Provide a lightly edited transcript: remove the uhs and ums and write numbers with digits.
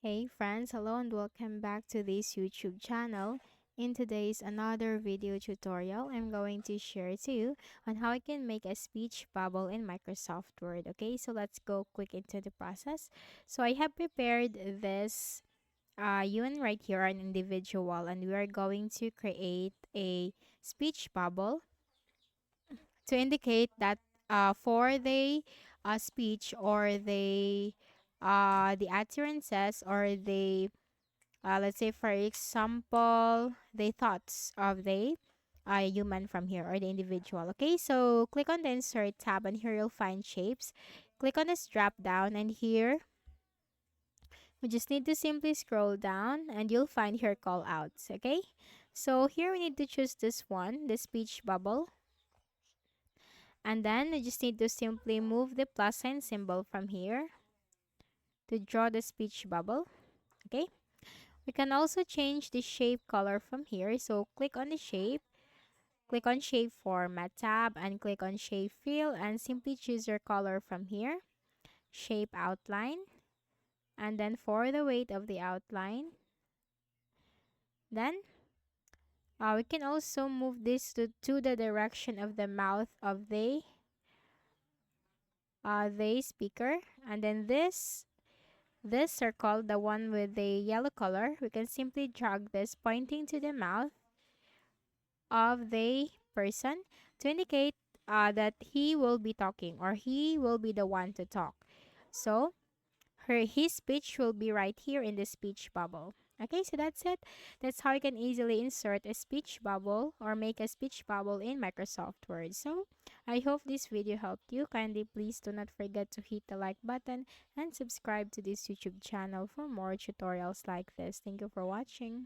Hey friends, hello and welcome back to this YouTube channel. In today's another video tutorial, I'm going to share to you on how I can make a speech bubble in Microsoft Word. Okay, so let's go quick into the process. So I have prepared this UN right here, an individual, and we are going to create a speech bubble to indicate that for the speech or the utterances or the let's say for example the thoughts of the human from here or the individual. Okay, so click on the insert tab and here you'll find shapes. Click on this drop down and here we just need to simply scroll down and you'll find here call outs. Okay, so here we need to choose this one, the speech bubble, and then we just need to simply move the plus sign symbol from here to draw the speech bubble. Okay, we can also change the shape color from here. So click on the shape, click on shape format tab and click on shape fill and simply choose your color from here. Shape outline, and then for the weight of the outline, then we can also move this to the direction of the mouth of the speaker, and then this circle, the one with the yellow color, we can simply drag this pointing to the mouth of the person to indicate that he will be talking or he will be the one to talk. So his speech will be right here in the speech bubble. Okay, so that's it. That's how you can easily insert a speech bubble or make a speech bubble in Microsoft Word. So I hope this video helped you. Kindly please do not forget to hit the like button and subscribe to this YouTube channel for more tutorials like this. Thank you for watching.